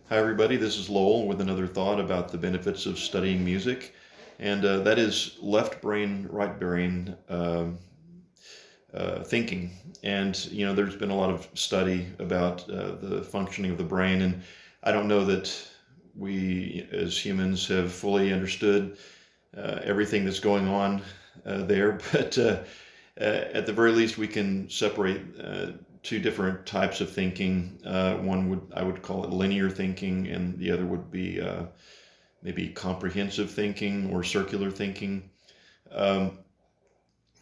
Hi, everybody. This is Lowell with another thought about the benefits of studying music, and that is left brain, right brain thinking. And there's been a lot of study about the functioning of the brain, and I don't know that we as humans have fully understood everything that's going on there, but at the very least, we can separate two different types of thinking. I would call it linear thinking, and the other would be maybe comprehensive thinking or circular thinking. Um,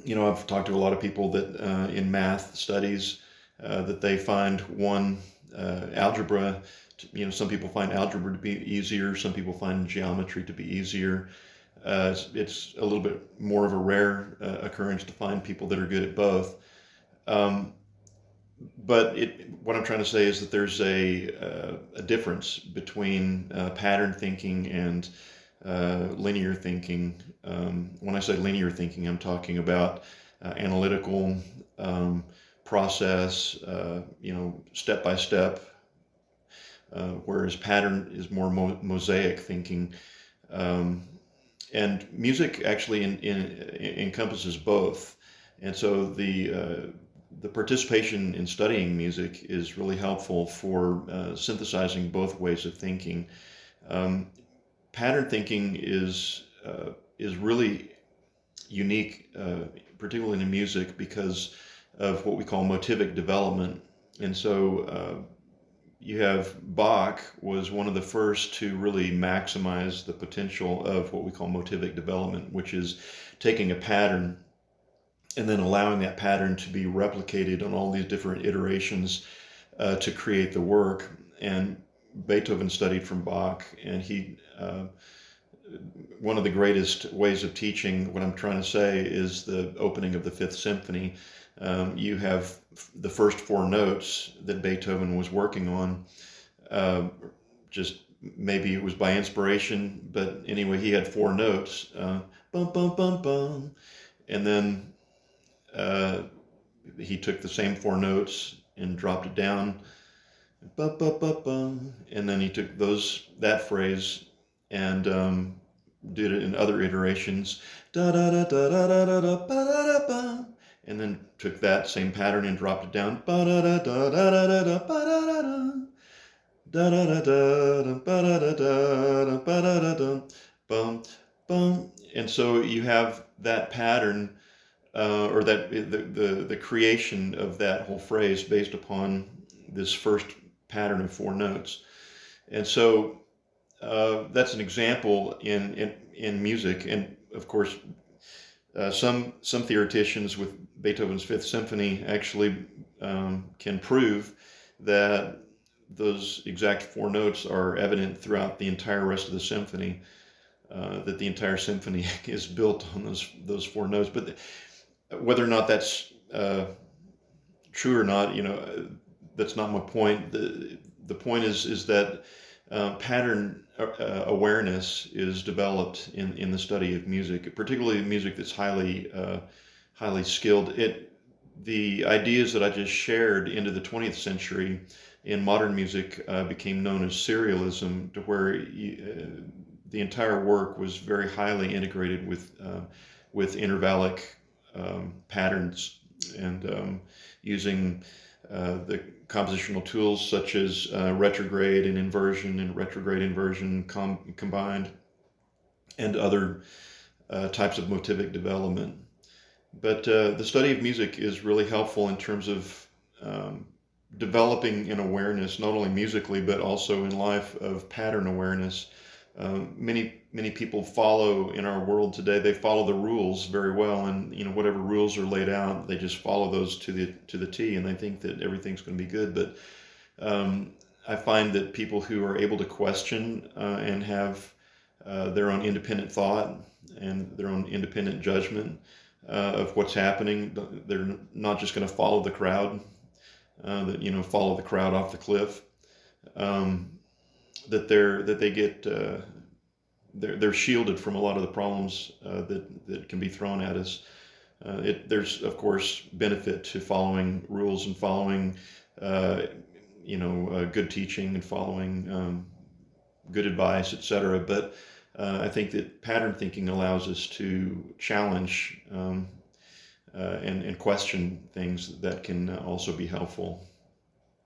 I've talked to a lot of people that in math studies that they find one algebra. Some people find algebra to be easier. Some people find geometry to be easier. It's a little bit more of a rare occurrence to find people that are good at both. Um, but what I'm trying to say is that there's a difference between pattern thinking and linear thinking. When I say linear thinking, I'm talking about analytical process, step by step, whereas pattern is more mosaic thinking. Um, and music actually encompasses both. And so the participation in studying music is really helpful for synthesizing both ways of thinking. Um, Pattern thinking is really unique, particularly in music, because of what we call motivic development. And so you have Bach was one of the first to really maximize the potential of what we call motivic development, which is taking a pattern and then allowing that pattern to be replicated on all these different iterations to create the work. And Beethoven studied from Bach, and one of the greatest ways of teaching what I'm trying to say is the opening of the Fifth Symphony. You have the first four notes that Beethoven was working on. Just maybe it was by inspiration, but anyway, he had four notes, bum bum bum bum, and then he took the same four notes and dropped it down, ba ba ba ba, and then he took that phrase and did it in other iterations, da da da da da da da da ba da da ba, and then took that same pattern and dropped it down, ba da da da da da da da ba da da da, da da da da ba da da da ba da da da, bum bum, and so you have that pattern or that the creation of that whole phrase based upon this first pattern of four notes. And so that's an example in music. And of course, some theoreticians with Beethoven's Fifth Symphony actually can prove that those exact four notes are evident throughout the entire rest of the symphony. That the entire symphony is built on those four notes. But whether or not that's true or not, that's not my point. The point is that pattern awareness is developed in the study of music, particularly music that's highly skilled. The ideas that I just shared into the 20th century in modern music became known as serialism, to where the entire work was very highly integrated with intervallic patterns, and using the compositional tools such as retrograde inversion combined, and other types of motivic development. But the study of music is really helpful in terms of developing an awareness, not only musically, but also in life, of pattern awareness. Many people follow in our world today. They follow the rules very well, and whatever rules are laid out, they just follow those to the T, and they think that everything's going to be good. But I find that people who are able to question and have their own independent thought and their own independent judgment of what's happening, they're not just going to follow the crowd. Follow the crowd off the cliff. That they get they're shielded from a lot of the problems that can be thrown at us. There's of course benefit to following rules and following good teaching and following good advice, etc. But I think that pattern thinking allows us to challenge and question things that can also be helpful.